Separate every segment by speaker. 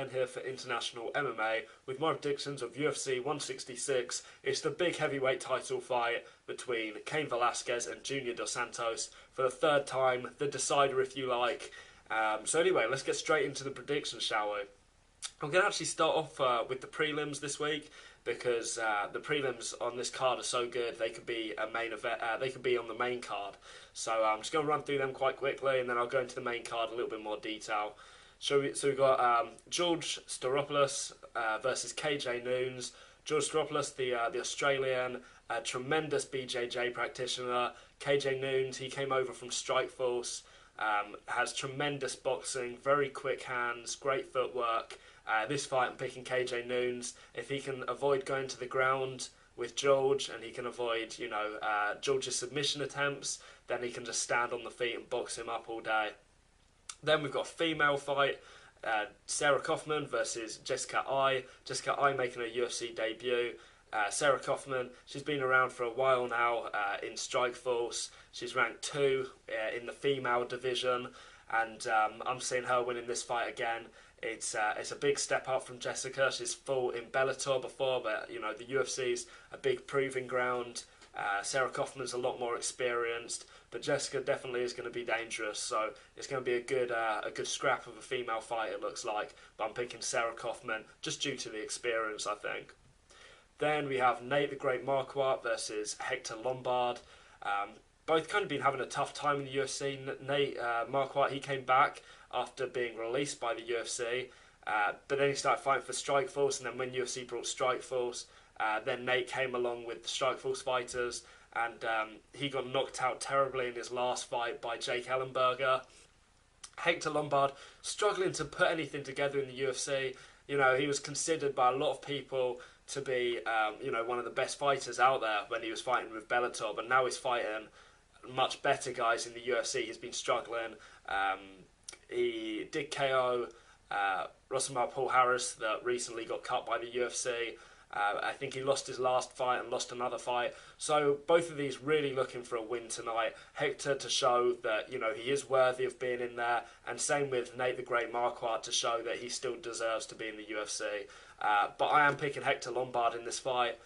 Speaker 1: Ben here for International MMA with my predictions of UFC 166. It's the big heavyweight title fight between Cain Velasquez and Junior Dos Santos for the third time, the decider if you like. So anyway, let's get straight into the predictions, shall we? I'm going to actually start off with the prelims this week because the prelims on this card are so good they could be a main event. They could be on the main card. So I'm just going to run through them quite quickly, and then I'll go into the main card in a little bit more detail. So we've got George Staropoulos versus KJ Noons. George Staropoulos, the Australian, tremendous BJJ practitioner. KJ Noons, he came over from Strikeforce, has tremendous boxing, very quick hands, great footwork. This fight I'm picking KJ Noons. If he can avoid going to the ground with George and he can avoid, George's submission attempts, then he can just stand on the feet and box him up all day. Then we've got a female fight, Sarah Kaufman versus Jessica Ai. Jessica Ai making her UFC debut. Sarah Kaufman, she's been around for a while now in Strikeforce. She's ranked 2 in the female division, and I'm seeing her winning this fight again. It's a big step up from Jessica. She's fought in Bellator before, but the UFC's a big proving ground. Sarah Kaufman's a lot more experienced, but Jessica definitely is going to be dangerous. So it's going to be a good scrap of a female fight, it looks like. But I'm picking Sarah Kaufman just due to the experience, I think. Then we have Nate the Great Marquardt versus Hector Lombard. Both kind of been having a tough time in the UFC. Nate Marquardt, he came back after being released by the UFC, but then he started fighting for Strikeforce, and then when UFC brought Strikeforce, then Nate came along with the Strikeforce fighters, and he got knocked out terribly in his last fight by Jake Ellenberger. Hector Lombard struggling to put anything together in the UFC. He was considered by a lot of people to be, one of the best fighters out there when he was fighting with Bellator, but now he's fighting much better guys in the UFC. He's been struggling. He did KO Rosamar Paul Harris that recently got cut by the UFC. I think he lost his last fight and lost another fight. So both of these really looking for a win tonight. Hector to show that he is worthy of being in there, and same with Nate the Great Marquardt to show that he still deserves to be in the UFC. But I am picking Hector Lombard in this fight.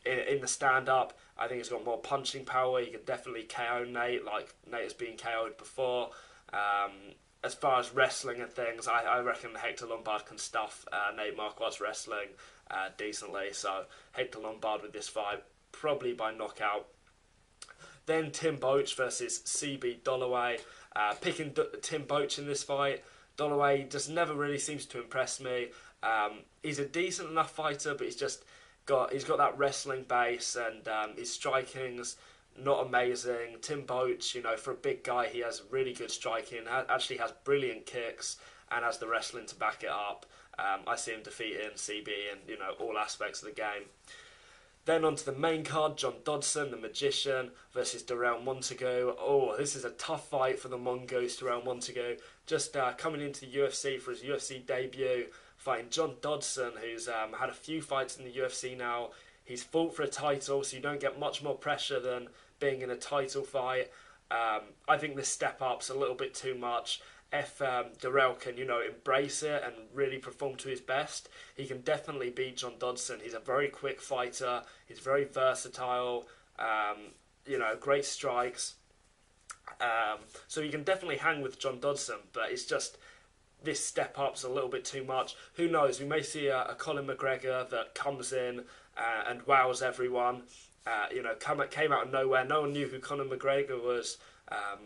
Speaker 1: In the stand-up, I think he's got more punching power. He could definitely KO Nate, like Nate has been KO'd before. As far as wrestling and things, I reckon Hector Lombard can stuff Nate Marquardt's wrestling decently. So Hector Lombard with this fight, probably by knockout. Then Tim Boetsch versus CB Dollaway. Picking Tim Boetsch in this fight. Dollaway just never really seems to impress me. He's a decent enough fighter, but he's got that wrestling base, and his striking's not amazing. Tim Boetsch, for a big guy, he has really good striking, actually has brilliant kicks, and has the wrestling to back it up. I see him defeating CB in all aspects of the game. Then onto the main card, John Dodson, the Magician, versus Darrell Montagu. Oh, this is a tough fight for the Mongoose, Darrell Montagu. Just coming into the UFC for his UFC debut, fighting John Dodson, who's had a few fights in the UFC now. He's fought for a title, so you don't get much more pressure than being in a title fight. I think this step up's a little bit too much. If Darrell can, embrace it and really perform to his best, he can definitely beat John Dodson. He's a very quick fighter. He's very versatile. Great strikes. So he can definitely hang with John Dodson, but it's just this step up's a little bit too much. Who knows? We may see a Colin McGregor that comes in and wows everyone. Came out of nowhere. No one knew who Conor McGregor was,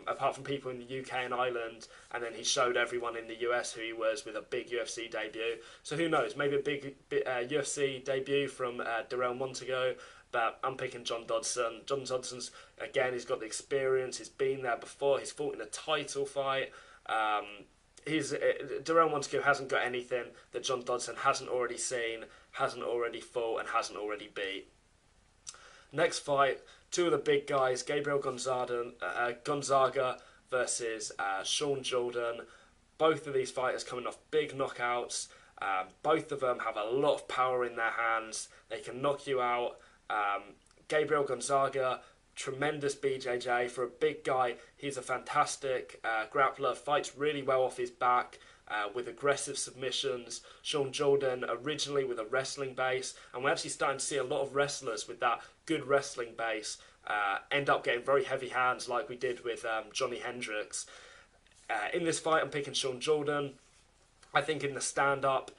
Speaker 1: apart from people in the UK and Ireland, and then he showed everyone in the US who he was with a big UFC debut. So who knows? Maybe a big UFC debut from Darrell Montagu, but I'm picking John Dodson. John Dodson's, again, he's got the experience. He's been there before. He's fought in a title fight. Darrell Montagu hasn't got anything that John Dodson hasn't already seen, hasn't already fought, and hasn't already beat. Next fight, two of the big guys, Gabriel Gonzaga versus Sean Jordan. Both of these fighters coming off big knockouts. Both of them have a lot of power in their hands. They can knock you out. Gabriel Gonzaga, tremendous BJJ. For a big guy, he's a fantastic grappler, fights really well off his back. with aggressive submissions. Sean Jordan originally with a wrestling base, and we're actually starting to see a lot of wrestlers with that good wrestling base end up getting very heavy hands, like we did with Johnny Hendricks. In this fight, I'm picking Sean Jordan. I think in the stand-up,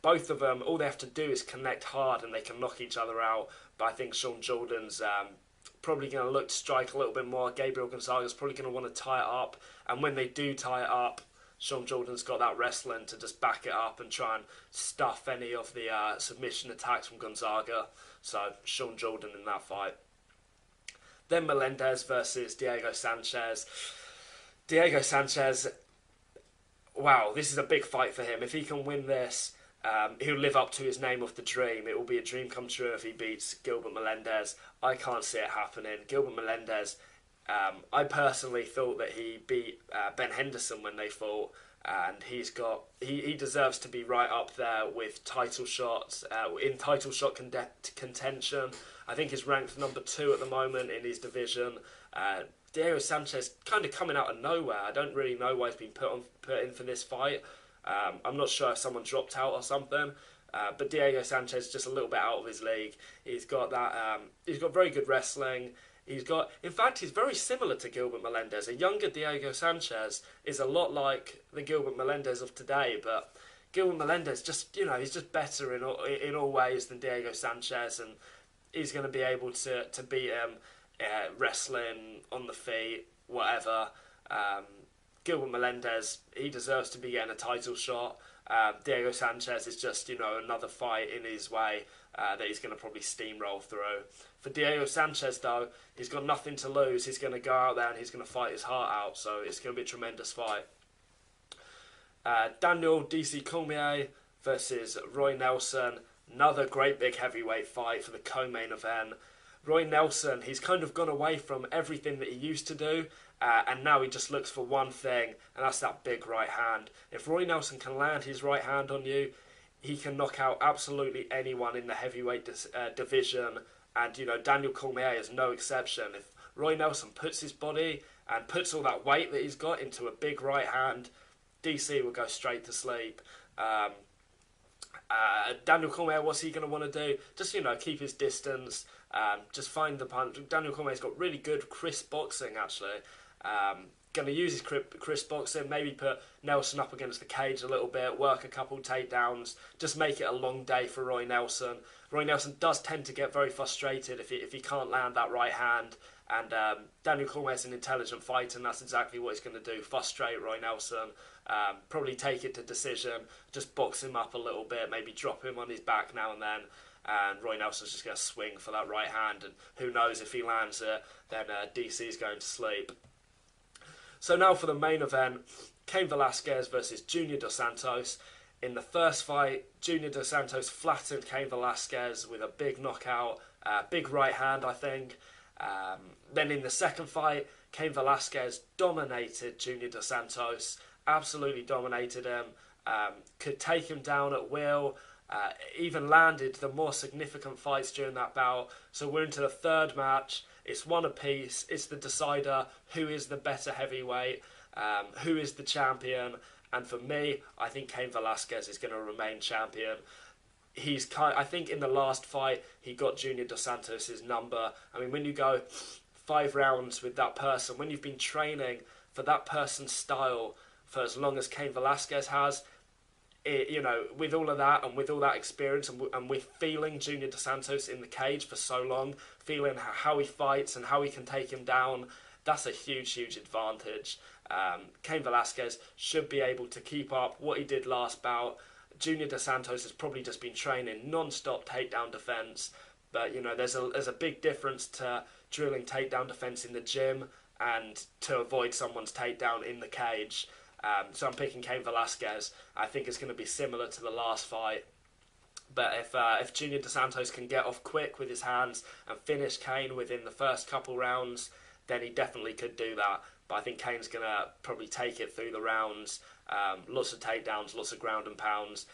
Speaker 1: both of them, all they have to do is connect hard and they can knock each other out. But I think Sean Jordan's probably going to look to strike a little bit more. Gabriel Gonzalez probably going to want to tie it up. And when they do tie it up, Sean Jordan's got that wrestling to just back it up and try and stuff any of the submission attacks from Gonzaga. So Sean Jordan in that fight. Then Melendez versus Diego Sanchez. Diego Sanchez, wow, this is a big fight for him. If he can win this, he'll live up to his name of the dream. It will be a dream come true if he beats Gilbert Melendez. I can't see it happening. Gilbert Melendez, I personally thought that he beat Ben Henderson when they fought, and he deserves to be right up there with title shots, in title shot contention. I think he's ranked number 2 at the moment in his division. Diego Sanchez kind of coming out of nowhere. I don't really know why he's been put in for this fight. I'm not sure if someone dropped out or something. But Diego Sanchez is just a little bit out of his league. He's got that. He's got very good wrestling. In fact, he's very similar to Gilbert Melendez. A younger Diego Sanchez is a lot like the Gilbert Melendez of today, but Gilbert Melendez he's just better in all ways than Diego Sanchez, and he's going to be able to beat him wrestling, on the feet, whatever. Gilbert Melendez, he deserves to be getting a title shot. Diego Sanchez is just, another fight in his way that he's going to probably steamroll through. For Diego Sanchez, though, he's got nothing to lose. He's going to go out there and he's going to fight his heart out, so it's going to be a tremendous fight. Daniel DC Cormier versus Roy Nelson. Another great big heavyweight fight for the co-main event. Roy Nelson, he's kind of gone away from everything that he used to do, and now he just looks for one thing, and that's that big right hand. If Roy Nelson can land his right hand on you, he can knock out absolutely anyone in the heavyweight division, and Daniel Cormier is no exception. If Roy Nelson puts his body and puts all that weight that he's got into a big right hand, DC will go straight to sleep. Daniel Cormier, what's he going to want to do? Just, keep his distance, just find the punch. Daniel Cormier's got really good crisp boxing, actually. Going to use his crisp boxing, maybe put Nelson up against the cage a little bit, work a couple takedowns, just make it a long day for Roy Nelson. Roy Nelson does tend to get very frustrated if he can't land that right hand, and Daniel Cormier's an intelligent fighter, and that's exactly what he's going to do, frustrate Roy Nelson, probably take it to decision, just box him up a little bit, maybe drop him on his back now and then, and Roy Nelson's just going to swing for that right hand, and who knows, if he lands it, then DC's going to sleep. So now for the main event, Cain Velasquez versus Junior Dos Santos. In the first fight, Junior Dos Santos flattened Cain Velasquez with a big knockout, big right hand, I think. Then in the second fight, Cain Velasquez dominated Junior Dos Santos, absolutely dominated him, could take him down at will, even landed the more significant fights during that bout. So we're into the third match. It's one apiece. It's the decider. Who is the better heavyweight? Who is the champion? And for me, I think Cain Velasquez is going to remain champion. I think in the last fight, he got Junior Dos Santos' number. I mean, when you go 5 rounds with that person, when you've been training for that person's style for as long as Cain Velasquez has, with all of that and with all that experience and with feeling Junior Dos Santos in the cage for so long, feeling how he fights and how he can take him down, that's a huge, huge advantage. Cain Velasquez should be able to keep up what he did last bout. Junior Dos Santos has probably just been training non-stop takedown defense, but there's a big difference to drilling takedown defense in the gym and to avoid someone's takedown in the cage. So I'm picking Cain Velasquez. I think it's going to be similar to the last fight. But if Junior Dos Santos can get off quick with his hands and finish Cain within the first couple rounds, then he definitely could do that. but I think Kane's going to probably take it through the rounds. Lots of takedowns, lots of ground and pounds,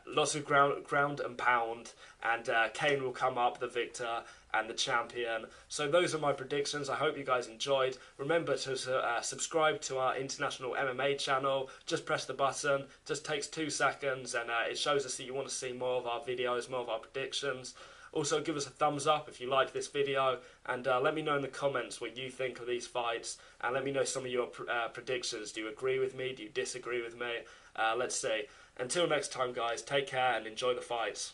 Speaker 1: lots of ground and pound, and Kane will come up the victor and the champion. So those are my predictions. I hope you guys enjoyed. Remember to subscribe to our international MMA channel. Just press the button. Just takes 2 seconds, and it shows us that you want to see more of our videos, more of our predictions. Also, give us a thumbs up if you like this video, and let me know in the comments what you think of these fights, and let me know some of your predictions. Do you agree with me? Do you disagree with me? Let's see. Until next time, guys, take care and enjoy the fights.